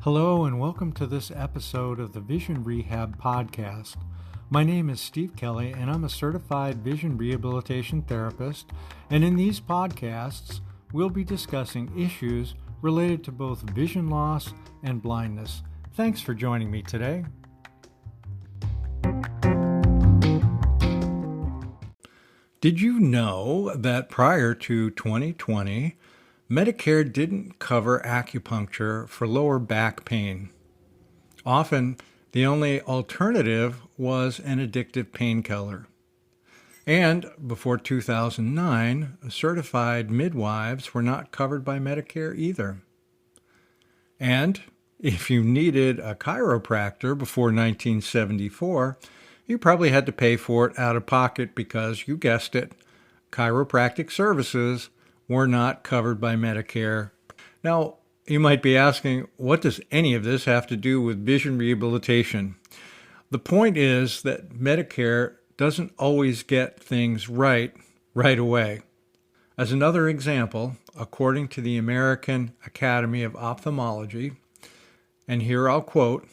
Hello and welcome to this episode of the Vision Rehab Podcast. My name is Steve Kelly and I'm a certified vision rehabilitation therapist, and in these podcasts we'll be discussing issues related to both vision loss and blindness. Thanks for joining me today. Did you know that prior to 2020, Medicare didn't cover acupuncture for lower back pain? Often, the only alternative was an addictive painkiller. And before 2009, certified midwives were not covered by Medicare either. And if you needed a chiropractor before 1974, you probably had to pay for it out of pocket because, you guessed it, chiropractic services were not covered by Medicare. Now, you might be asking, what does any of this have to do with vision rehabilitation? The point is that Medicare doesn't always get things right away. As another example, according to the American Academy of Ophthalmology, and here I'll quote,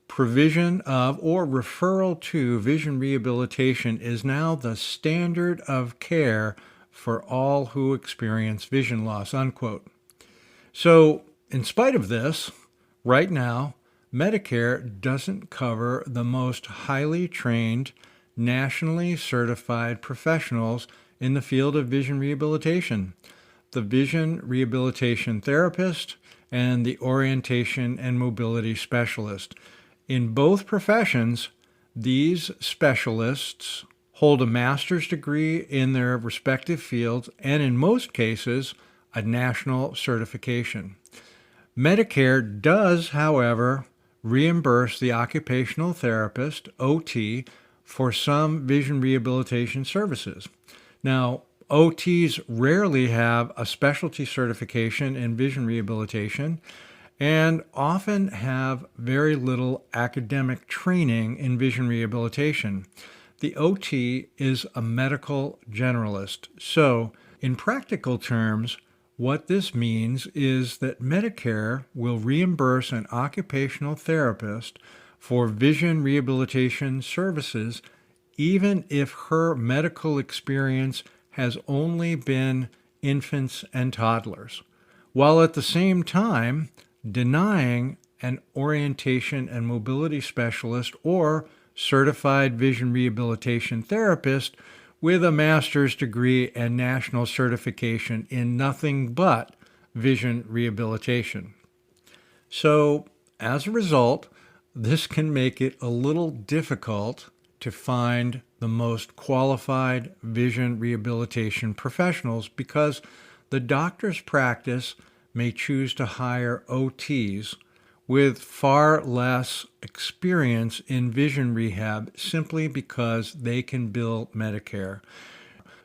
"Provision of or referral to vision rehabilitation is now the standard of care for all who experience vision loss," unquote. So, in spite of this, right now, Medicare doesn't cover the most highly trained, nationally certified professionals in the field of vision rehabilitation: the vision rehabilitation therapist and the orientation and mobility specialist. In both professions, these specialists hold a master's degree in their respective fields and, in most cases, a national certification. Medicare does, however, reimburse the occupational therapist, OT, for some vision rehabilitation services. Now, OTs rarely have a specialty certification in vision rehabilitation and often have very little academic training in vision rehabilitation. The OT is a medical generalist. So, in practical terms, what this means is that Medicare will reimburse an occupational therapist for vision rehabilitation services even if her medical experience has only been infants and toddlers, while at the same time denying an orientation and mobility specialist or certified vision rehabilitation therapist with a master's degree and national certification in nothing but vision rehabilitation. So, as a result, this can make it a little difficult to find the most qualified vision rehabilitation professionals because the doctor's practice may choose to hire OTs with far less experience in vision rehab simply because they can bill Medicare.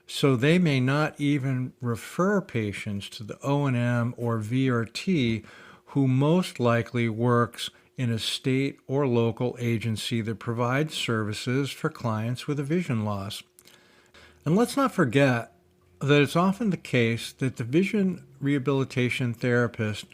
So they may not even refer patients to the O&M or VRT, who most likely works in a state or local agency that provides services for clients with a vision loss. And let's not forget that it's often the case that the vision rehabilitation therapist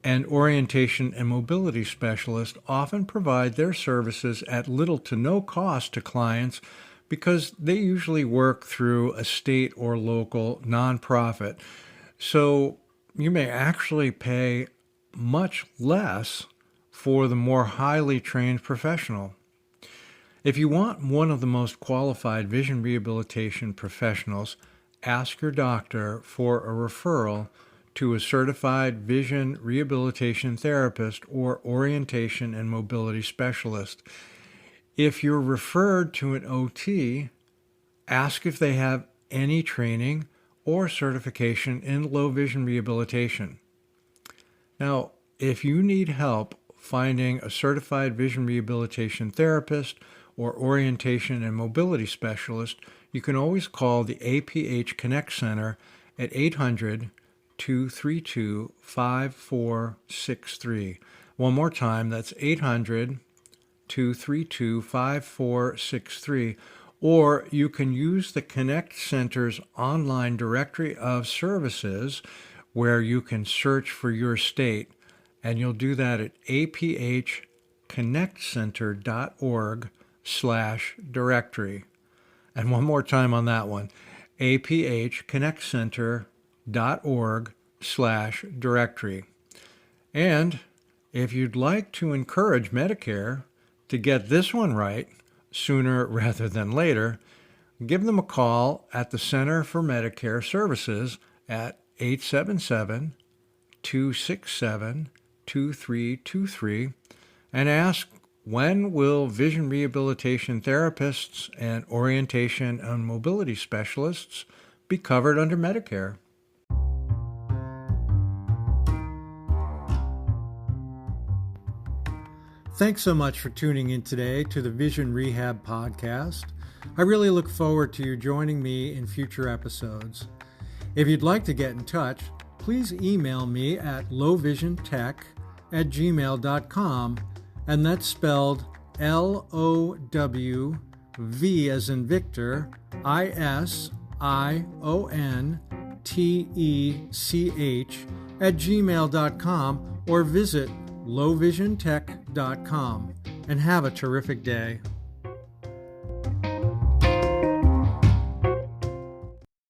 and orientation and mobility specialists often provide their services at little to no cost to clients because they usually work through a state or local nonprofit. So you may actually pay much less for the more highly trained professional. If you want one of the most qualified vision rehabilitation professionals, ask your doctor for a referral to a certified vision rehabilitation therapist or orientation and mobility specialist. If you're referred to an OT, ask if they have any training or certification in low vision rehabilitation. Now, if you need help finding a certified vision rehabilitation therapist or orientation and mobility specialist, you can always call the APH Connect Center at 800-232-5463. One more time, that's 800-232-5463. Or you can use the Connect Center's online directory of services where you can search for your state. And you'll do that at aphconnectcenter.org/directory. And one more time on that one, aphconnectcenter.org/directory. And if you'd like to encourage Medicare to get this one right sooner rather than later, give them a call at the Center for Medicare Services at 877-267-2323 and ask, when will vision rehabilitation therapists and orientation and mobility specialists be covered under Medicare? Thanks so much for tuning in today to the Vision Rehab Podcast. I really look forward to you joining me in future episodes. If you'd like to get in touch, please email me at lowvisiontech@gmail.com, and that's spelled LOWV as in Victor, ISIONTECH@gmail.com, or visit lowvisiontech.com, and have a terrific day.